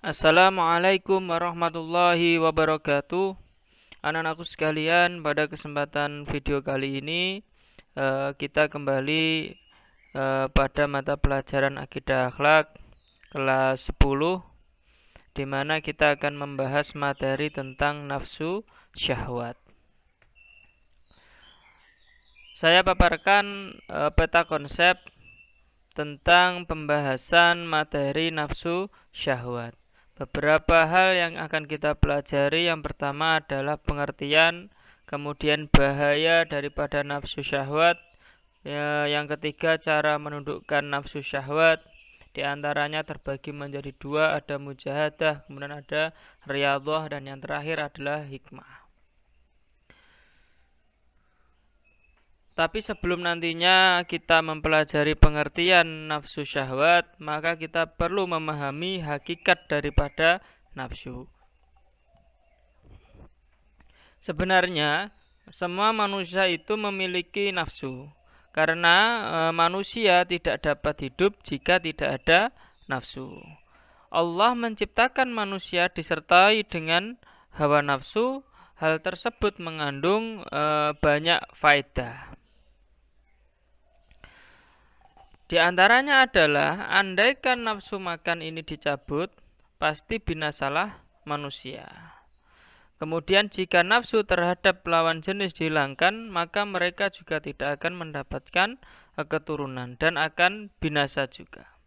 Assalamualaikum warahmatullahi wabarakatuh. Anak-anakku sekalian, pada kesempatan video kali ini kita kembali pada mata pelajaran Akidah Akhlak kelas 10, di mana kita akan membahas materi tentang nafsu syahwat. Saya paparkan peta konsep tentang pembahasan materi nafsu syahwat. Beberapa hal yang akan kita pelajari, yang pertama adalah pengertian, kemudian bahaya daripada nafsu syahwat, yang ketiga cara menundukkan nafsu syahwat. Di antaranya terbagi menjadi dua, ada mujahadah, kemudian ada riyadhah, dan yang terakhir adalah hikmah. Tapi sebelum nantinya kita mempelajari pengertian nafsu syahwat, maka kita perlu memahami hakikat daripada nafsu. Sebenarnya semua manusia itu memiliki nafsu, karena manusia tidak dapat hidup jika tidak ada nafsu. Allah menciptakan manusia disertai dengan hawa nafsu. Hal tersebut mengandung banyak faedah. Di antaranya adalah, andaikan nafsu makan ini dicabut, pasti binasalah manusia. Kemudian jika nafsu terhadap lawan jenis dihilangkan, maka mereka juga tidak akan mendapatkan keturunan dan akan binasa juga.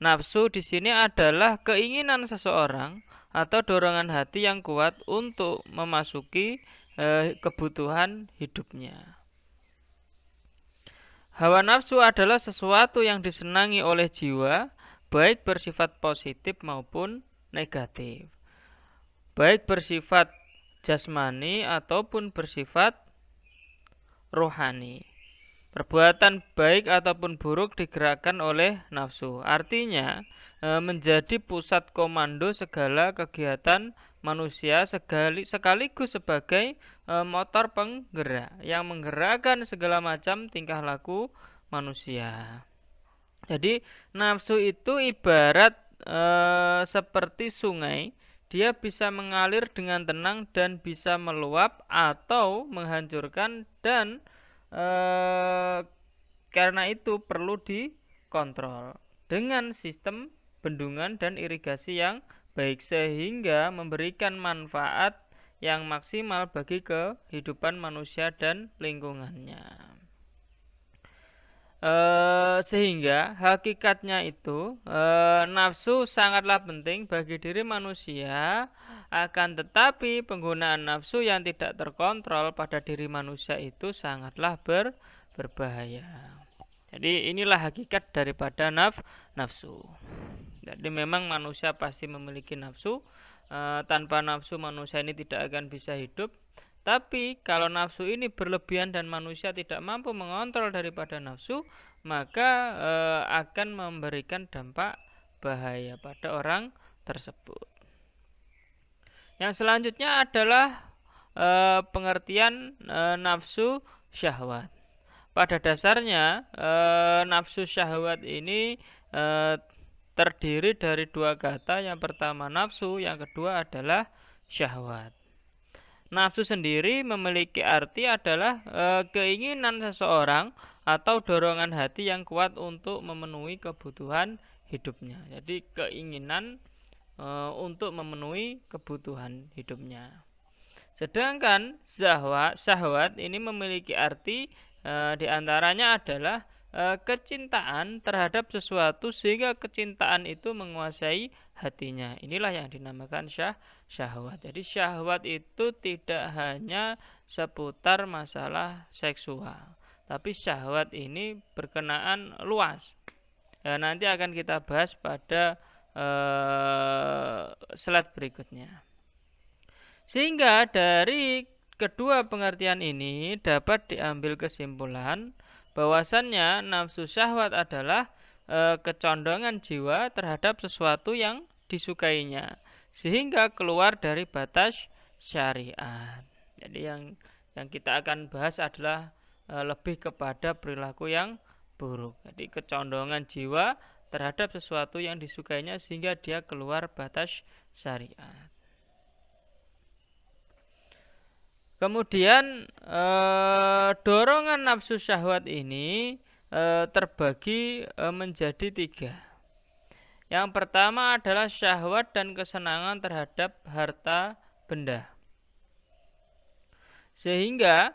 Nafsu di sini adalah keinginan seseorang atau dorongan hati yang kuat untuk memasuki kebutuhan hidupnya. Hawa nafsu adalah sesuatu yang disenangi oleh jiwa, baik bersifat positif maupun negatif, baik bersifat jasmani ataupun bersifat rohani. Perbuatan baik ataupun buruk digerakkan oleh nafsu. Artinya menjadi pusat komando segala kegiatan manusia, sekaligus sebagai motor penggerak yang menggerakkan segala macam tingkah laku manusia. Jadi nafsu itu ibarat seperti sungai. Dia bisa mengalir dengan tenang dan bisa meluap atau menghancurkan, dan karena itu perlu dikontrol dengan sistem bendungan dan irigasi yang baik, sehingga memberikan manfaat yang maksimal bagi kehidupan manusia dan lingkungannya. Sehingga hakikatnya itu nafsu sangatlah penting bagi diri manusia. Akan tetapi penggunaan nafsu yang tidak terkontrol pada diri manusia itu sangatlah berbahaya. Jadi inilah hakikat daripada nafsu. Jadi memang manusia pasti memiliki nafsu. Tanpa nafsu manusia ini tidak akan bisa hidup. Tapi kalau nafsu ini berlebihan dan manusia tidak mampu mengontrol daripada nafsu, maka akan memberikan dampak bahaya pada orang tersebut. Yang selanjutnya adalah pengertian nafsu syahwat. Pada dasarnya nafsu syahwat ini terdiri dari dua kata. Yang pertama nafsu, yang kedua adalah syahwat. Nafsu sendiri memiliki arti adalah keinginan seseorang atau dorongan hati yang kuat untuk memenuhi kebutuhan hidupnya. Jadi keinginan untuk memenuhi kebutuhan hidupnya. Sedangkan syahwat ini memiliki arti diantaranya adalah kecintaan terhadap sesuatu sehingga kecintaan itu menguasai hatinya. Inilah yang dinamakan syahwat. Jadi syahwat itu tidak hanya seputar masalah seksual, tapi syahwat ini berkenaan luas. Nanti akan kita bahas pada slide berikutnya. Sehingga dari kedua pengertian ini dapat diambil kesimpulan bahwasannya nafsu syahwat adalah kecondongan jiwa terhadap sesuatu yang disukainya, sehingga keluar dari batas syariat. Jadi yang kita akan bahas adalah lebih kepada perilaku yang buruk. Jadi kecondongan jiwa terhadap sesuatu yang disukainya sehingga dia keluar batas syariat. Kemudian dorongan nafsu syahwat ini terbagi menjadi 3. Yang pertama adalah syahwat dan kesenangan terhadap harta benda. Sehingga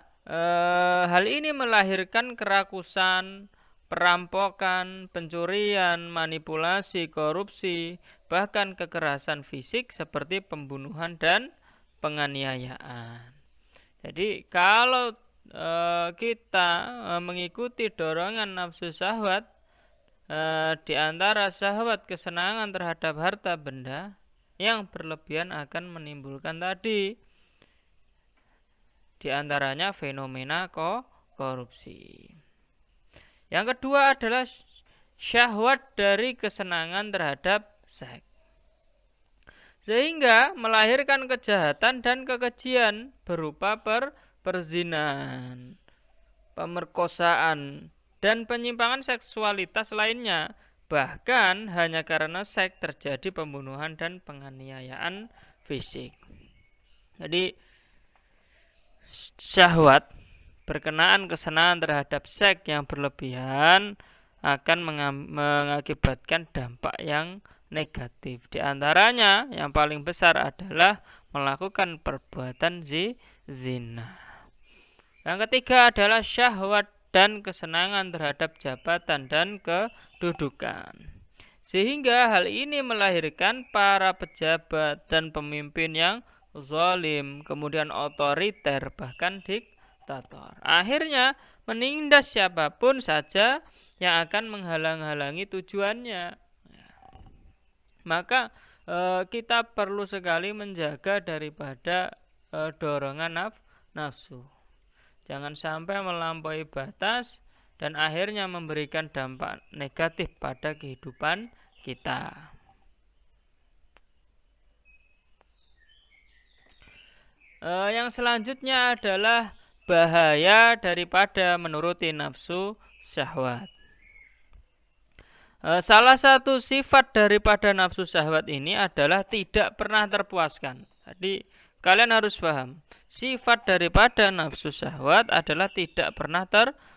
hal ini melahirkan kerakusan, perampokan, pencurian, manipulasi, korupsi, bahkan kekerasan fisik seperti pembunuhan dan penganiayaan. Jadi kalau kita mengikuti dorongan nafsu syahwat, di antara syahwat kesenangan terhadap harta benda yang berlebihan akan menimbulkan tadi di antaranya fenomena korupsi. Yang kedua adalah syahwat dari kesenangan terhadap seks. Sehingga melahirkan kejahatan dan kekejian berupa perzinahan, pemerkosaan, dan penyimpangan seksualitas lainnya. Bahkan hanya karena seks terjadi pembunuhan dan penganiayaan fisik. Jadi syahwat berkenaan kesenangan terhadap seks yang berlebihan akan mengakibatkan dampak yang negatif. Di antaranya yang paling besar adalah melakukan perbuatan zina. Yang ketiga adalah syahwat dan kesenangan terhadap jabatan dan kedudukan. Sehingga hal ini melahirkan para pejabat dan pemimpin yang zalim, kemudian otoriter, bahkan diktator. Akhirnya menindas siapapun saja yang akan menghalang-halangi tujuannya. Maka kita perlu sekali menjaga daripada dorongan nafsu. Jangan sampai melampaui batas dan akhirnya memberikan dampak negatif pada kehidupan kita. Yang selanjutnya adalah bahaya daripada menuruti nafsu syahwat. Salah satu sifat daripada nafsu syahwat ini adalah tidak pernah terpuaskan. Jadi kalian harus paham, sifat daripada nafsu syahwat adalah tidak pernah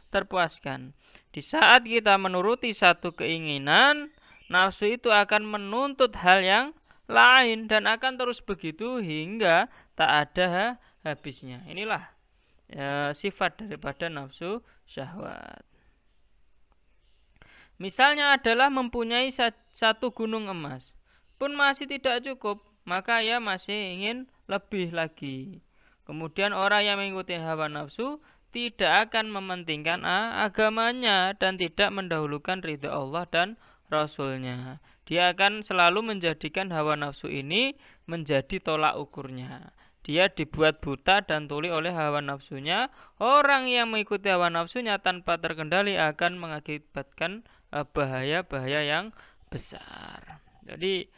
terpuaskan. Di saat kita menuruti satu keinginan, nafsu itu akan menuntut hal yang lain dan akan terus begitu hingga tak ada habisnya. Inilah sifat daripada nafsu syahwat. Misalnya adalah mempunyai satu gunung emas, pun masih tidak cukup, maka ia masih ingin lebih lagi. Kemudian orang yang mengikuti hawa nafsu tidak akan mementingkan agamanya dan tidak mendahulukan ridha Allah dan Rasulnya. Dia akan selalu menjadikan hawa nafsu ini menjadi tolak ukurnya. Dia dibuat buta dan tuli oleh hawa nafsunya. Orang yang mengikuti hawa nafsunya tanpa terkendali akan mengakibatkan bahaya-bahaya yang besar. Jadi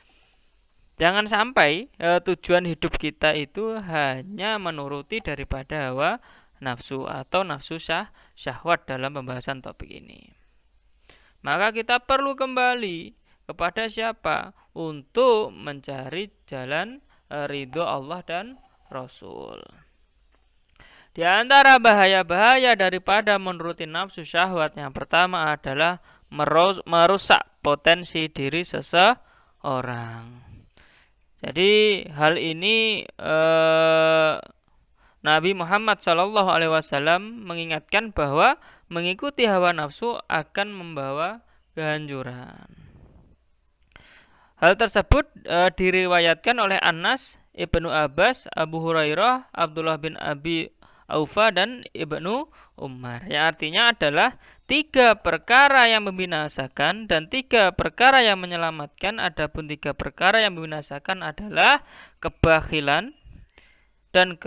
jangan sampai tujuan hidup kita itu hanya menuruti daripada hawa nafsu atau nafsu syahwat dalam pembahasan topik ini. Maka kita perlu kembali kepada siapa? Untuk mencari jalan ridho Allah dan Rasul. Di antara bahaya-bahaya daripada menuruti nafsu syahwat yang pertama adalah merusak potensi diri seseorang. Jadi hal ini Nabi Muhammad SAW mengingatkan bahwa mengikuti hawa nafsu akan membawa kehancuran. Hal tersebut diriwayatkan oleh Anas, Ibnu Abbas, Abu Hurairah, Abdullah bin Abi Aufa dan Ibnu Umar. Yang artinya adalah 3 perkara yang membinasakan dan 3 perkara yang menyelamatkan. Adapun 3 perkara yang membinasakan adalah kebakhilan dan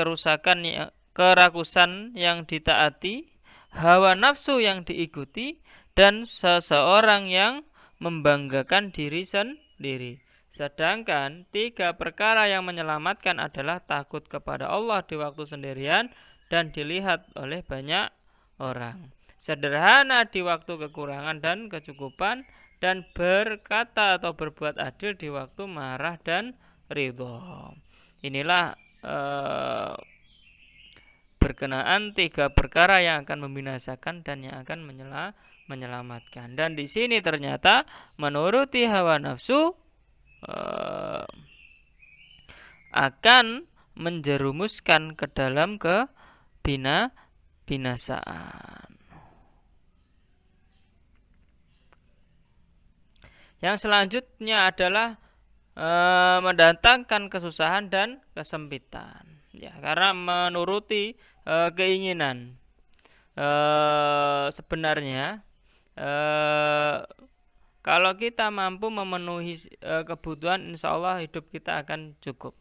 kerakusan yang ditaati, hawa nafsu yang diikuti, dan seseorang yang membanggakan diri sendiri. Sedangkan 3 perkara yang menyelamatkan adalah takut kepada Allah di waktu sendirian dan dilihat oleh banyak orang, sederhana di waktu kekurangan dan kecukupan, dan berkata atau berbuat adil di waktu marah dan ridho. Inilah berkenaan 3 perkara yang akan membinasakan dan yang akan menyelamatkan. Dan di sini ternyata menuruti hawa nafsu akan menjerumuskan ke dalam binasaan. Yang selanjutnya adalah mendatangkan kesusahan dan kesempitan. Ya, karena menuruti keinginan. Sebenarnya kalau kita mampu memenuhi kebutuhan, insya Allah hidup kita akan cukup.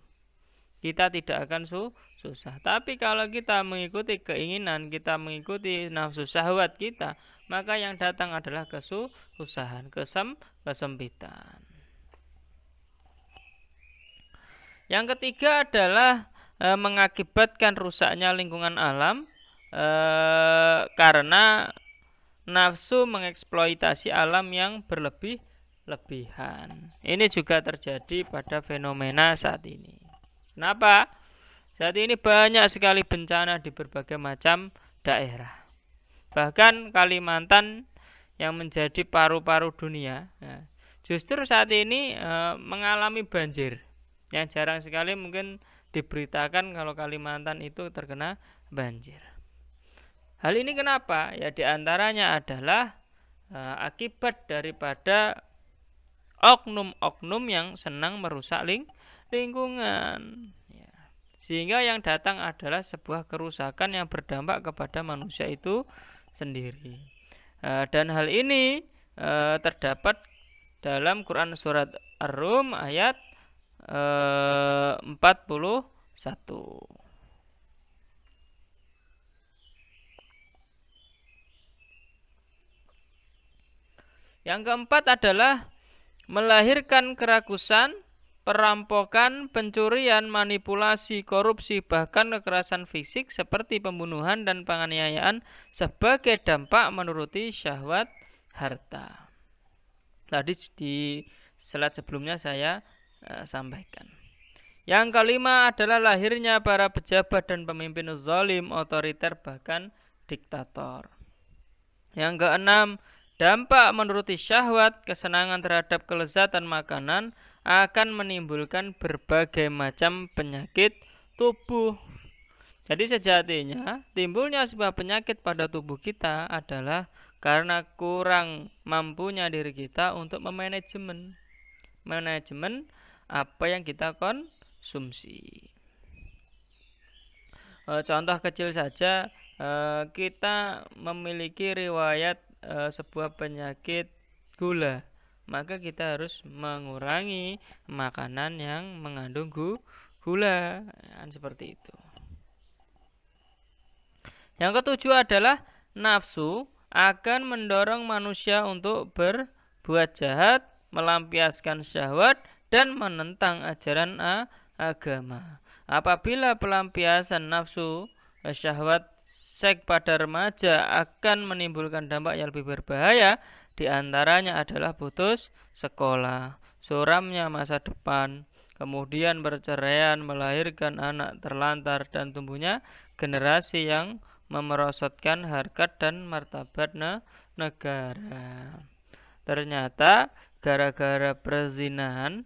Kita tidak akan susah. Tapi kalau kita mengikuti keinginan, kita mengikuti nafsu syahwat kita, maka yang datang adalah kesusahan, kesempitan. Yang ketiga adalah mengakibatkan rusaknya lingkungan alam karena nafsu mengeksploitasi alam yang berlebihan. Ini juga terjadi pada fenomena saat ini. Kenapa? Saat ini banyak sekali bencana di berbagai macam daerah. Bahkan Kalimantan yang menjadi paru-paru dunia, justru saat ini mengalami banjir. Yang jarang sekali mungkin diberitakan kalau Kalimantan itu terkena banjir. Hal ini kenapa? Ya diantaranya adalah akibat daripada oknum-oknum yang senang merusak lingkungan. Ya. Sehingga yang datang adalah sebuah kerusakan yang berdampak kepada manusia itu sendiri. Dan hal ini terdapat dalam Quran surat Ar-Rum ayat 41. Yang keempat adalah melahirkan kerakusan, perampokan, pencurian, manipulasi, korupsi, bahkan kekerasan fisik seperti pembunuhan dan penganiayaan sebagai dampak menuruti syahwat harta. Tadi di slide sebelumnya saya sampaikan. Yang kelima adalah lahirnya para pejabat dan pemimpin zalim, otoriter, bahkan diktator. Yang keenam, dampak menuruti syahwat, kesenangan terhadap kelezatan makanan akan menimbulkan berbagai macam penyakit tubuh. Jadi sejatinya timbulnya sebuah penyakit pada tubuh kita adalah karena kurang mampunya diri kita untuk manajemen apa yang kita konsumsi. Contoh kecil saja, kita memiliki riwayat sebuah penyakit gula, maka kita harus mengurangi makanan yang mengandung gula, seperti itu. Yang ketujuh adalah nafsu akan mendorong manusia untuk berbuat jahat, melampiaskan syahwat, dan menentang ajaran agama. Apabila pelampiasan nafsu syahwat seks pada remaja akan menimbulkan dampak yang lebih berbahaya, di antaranya adalah putus sekolah, suramnya masa depan, kemudian perceraian, melahirkan anak terlantar, dan tumbuhnya generasi yang memerosotkan harkat dan martabat negara. Ternyata gara-gara perzinahan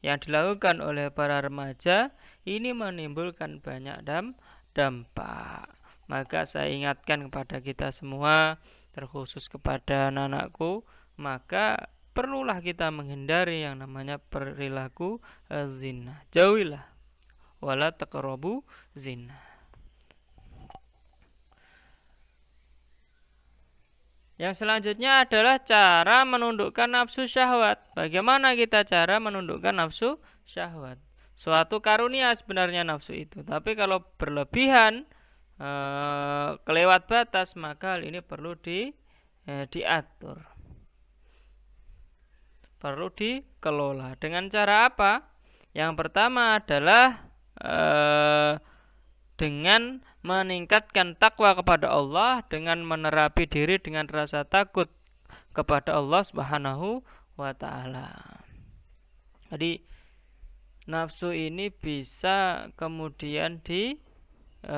yang dilakukan oleh para remaja ini menimbulkan banyak dampak. Maka saya ingatkan kepada kita semua, terkhusus kepada anak-anakku, maka perlulah kita menghindari yang namanya perilaku zina. Jauhilah, wala taqrabu zina. Yang selanjutnya adalah cara menundukkan nafsu syahwat. Bagaimana kita cara menundukkan nafsu syahwat? Suatu karunia sebenarnya nafsu itu. Tapi kalau berlebihan, kelewat batas, maka hal ini perlu diatur. Perlu dikelola. Dengan cara apa? Yang pertama adalah dengan meningkatkan takwa kepada Allah, dengan menerapi diri dengan rasa takut kepada Allah Subhanahu wa taala. Jadi nafsu ini bisa kemudian dikelola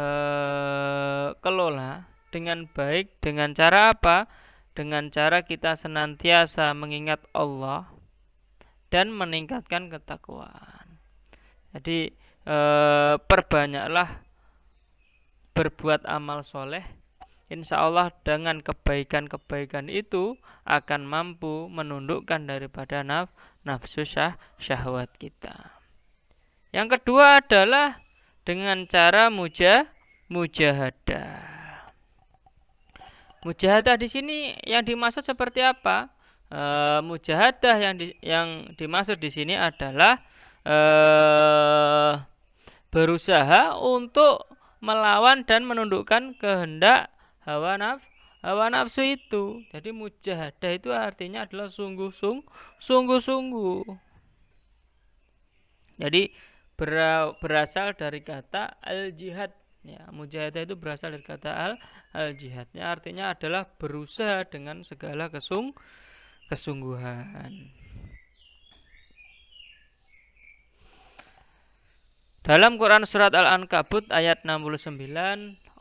dengan baik. Dengan cara apa? Dengan cara kita senantiasa mengingat Allah dan meningkatkan ketakwaan. Jadi perbanyaklah berbuat amal soleh. Insya Allah dengan kebaikan-kebaikan itu akan mampu menundukkan daripada nafsu syahwat kita. Yang kedua adalah dengan cara mujahadah. Mujahadah di sini yang dimaksud seperti apa? Mujahadah yang dimaksud di sini adalah berusaha untuk melawan dan menundukkan kehendak hawa nafsu itu. Jadi mujahadah itu artinya adalah sungguh-sungguh. Jadi berasal dari kata al-jihad. Ya, mujahadah itu berasal dari kata al-jihad. Ya, artinya adalah berusaha dengan segala kesungguhan. Dalam Quran surat Al-Ankabut ayat 69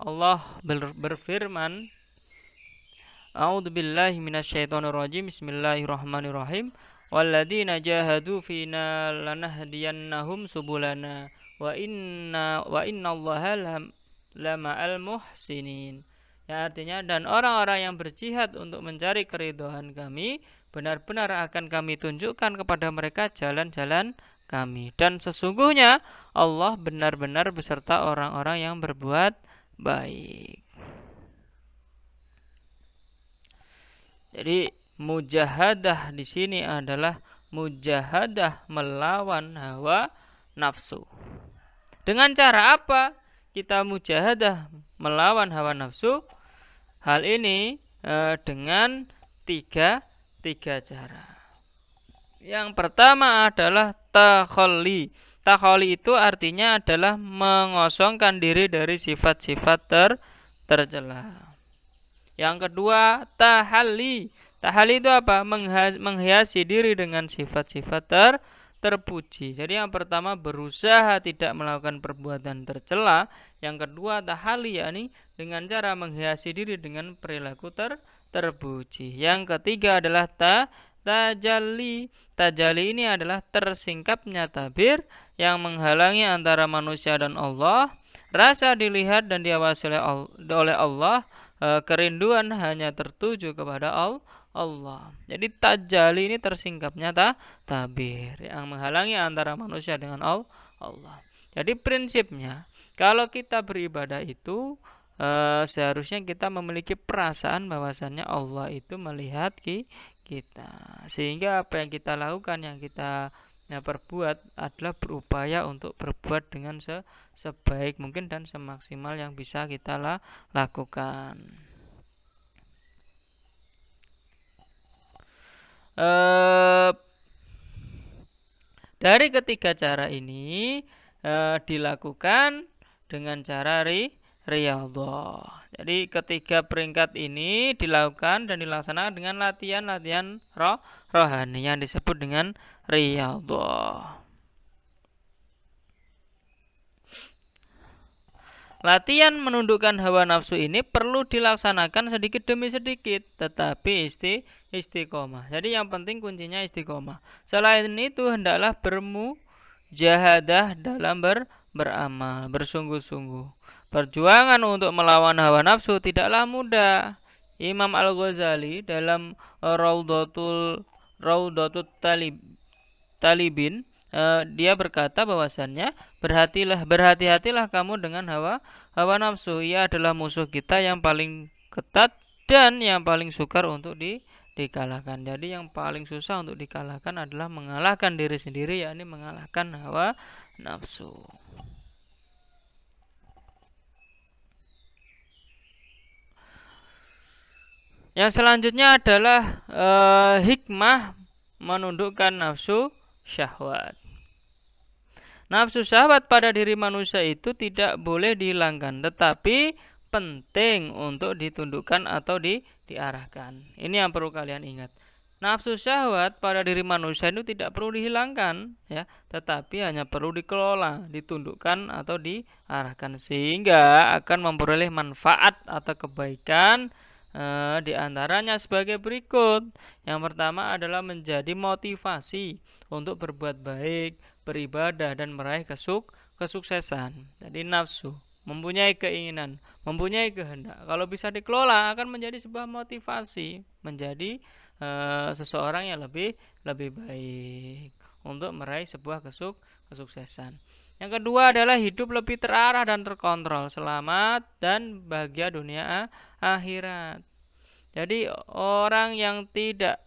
Allah berfirman, A'udzubillahi minasyaitonirrajim. Bismillahirrahmanirrahim. Walladzina jahadu fina lanahdiyannahum subulana wa innallaha lama'al muhsinin. Ya, artinya dan orang-orang yang berjihad untuk mencari keridhaan kami, benar-benar akan kami tunjukkan kepada mereka jalan-jalan kami. Dan sesungguhnya Allah benar-benar beserta orang-orang yang berbuat baik. Jadi mujahadah di sini adalah mujahadah melawan hawa nafsu. Dengan cara apa kita mujahadah melawan hawa nafsu? Hal ini dengan tiga cara. Yang pertama adalah takhalli. Takhalli itu artinya adalah mengosongkan diri dari sifat-sifat tercela. Yang kedua, tahalli. Tahalli itu apa? Menghiasi diri dengan sifat-sifat terpuji. Jadi yang pertama berusaha tidak melakukan perbuatan tercela. Yang kedua tahalli, yakni dengan cara menghiasi diri dengan perilaku terpuji. Yang ketiga adalah tajalli. Tajalli ini adalah tersingkapnya tabir yang menghalangi antara manusia dan Allah. Rasa dilihat dan diawasi oleh Allah, kerinduan hanya tertuju kepada Allah. Jadi tajalli ini tersingkapnya tabir yang menghalangi antara manusia dengan Allah. Jadi prinsipnya kalau kita beribadah itu seharusnya kita memiliki perasaan bahwasannya Allah itu melihat kita, sehingga apa yang kita lakukan, yang kita perbuat adalah berupaya untuk berbuat dengan sebaik mungkin dan semaksimal yang bisa kita lakukan. Dari ketiga cara ini dilakukan dengan cara riyadhah. Jadi ketiga peringkat ini dilakukan dan dilaksanakan dengan latihan-latihan rohani yang disebut dengan riyadhah. Latihan menundukkan hawa nafsu ini perlu dilaksanakan sedikit demi sedikit, tetapi istiqomah. Jadi yang penting kuncinya istiqomah. Selain itu hendaklah bermujahadah dalam beramal, bersungguh-sungguh. Perjuangan untuk melawan hawa nafsu tidaklah mudah. Imam Al-Ghazali dalam Raudhatul Talibin dia berkata bahwasannya berhati-hatilah kamu dengan hawa nafsu. Ia adalah musuh kita yang paling ketat dan yang paling sukar untuk dikalahkan. Jadi yang paling susah untuk dikalahkan adalah mengalahkan diri sendiri, yakni mengalahkan hawa nafsu. Yang selanjutnya adalah hikmah menundukkan nafsu syahwat. Nafsu syahwat pada diri manusia itu tidak boleh dihilangkan, tetapi penting untuk ditundukkan atau diarahkan. Ini yang perlu kalian ingat. Nafsu syahwat pada diri manusia itu tidak perlu dihilangkan, ya, tetapi hanya perlu dikelola, ditundukkan atau diarahkan sehingga akan memperoleh manfaat atau kebaikan. Di antaranya sebagai berikut. Yang pertama adalah menjadi motivasi untuk berbuat baik, beribadah dan meraih kesuksesan. Jadi nafsu mempunyai keinginan, mempunyai kehendak. Kalau bisa dikelola akan menjadi sebuah motivasi, menjadi seseorang yang lebih baik untuk meraih sebuah kesuksesan. Yang kedua adalah hidup lebih terarah dan terkontrol, selamat dan bahagia dunia akhirat. Jadi orang yang tidak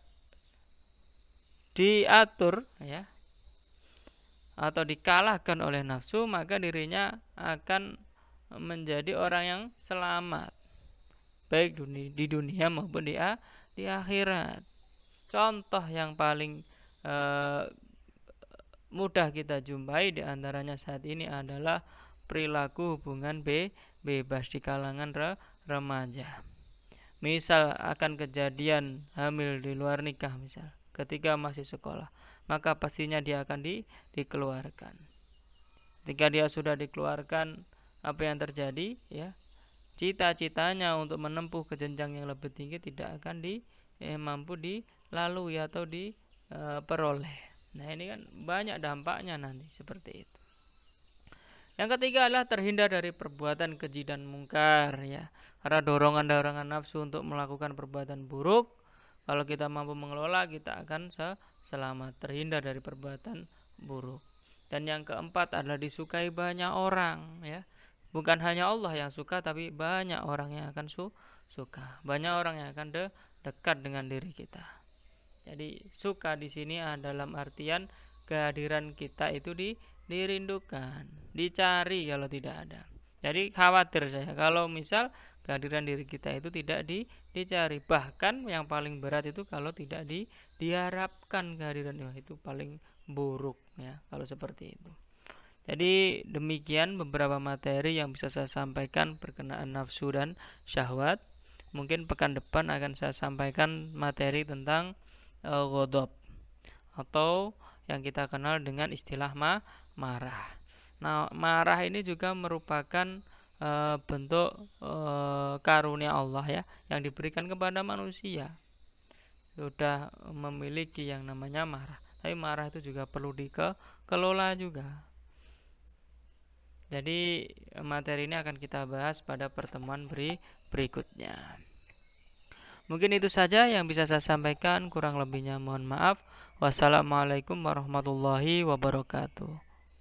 diatur, ya, atau dikalahkan oleh nafsu, maka dirinya akan menjadi orang yang selamat, baik di dunia maupun di akhirat. Contoh yang paling mudah kita jumpai di antaranya saat ini adalah perilaku hubungan bebas di kalangan remaja. Misal akan kejadian hamil di luar nikah, misal ketika masih sekolah, maka pastinya dia akan dikeluarkan. Ketika dia sudah dikeluarkan, apa yang terjadi, ya? Cita-citanya untuk menempuh ke jenjang yang lebih tinggi tidak akan mampu dilalui atau diperoleh. Nah, ini kan banyak dampaknya nanti seperti itu. Yang ketiga adalah terhindar dari perbuatan keji dan mungkar, ya. Karena dorongan-dorongan nafsu untuk melakukan perbuatan buruk, kalau kita mampu mengelola, kita akan selamat, terhindar dari perbuatan buruk. Dan yang keempat adalah disukai banyak orang, ya. Bukan hanya Allah yang suka, tapi banyak orang yang akan suka. Banyak orang yang akan dekat dengan diri kita. Jadi suka di sini dalam artian kehadiran kita itu dirindukan, dicari kalau tidak ada. Jadi khawatir saya kalau misal kehadiran diri kita itu tidak dicari. Bahkan yang paling berat itu kalau tidak diharapkan kehadiran itu paling buruk, ya, kalau seperti itu. Jadi demikian beberapa materi yang bisa saya sampaikan berkenaan nafsu dan syahwat. Mungkin pekan depan akan saya sampaikan materi tentang ghadab atau yang kita kenal dengan istilah marah. Nah, marah ini juga merupakan bentuk karunia Allah, ya, yang diberikan kepada manusia. Sudah memiliki yang namanya marah. Tapi marah itu juga perlu dikelola juga. Jadi materi ini akan kita bahas pada pertemuan berikutnya. Mungkin itu saja yang bisa saya sampaikan, kurang lebihnya mohon maaf. Wassalamualaikum warahmatullahi wabarakatuh.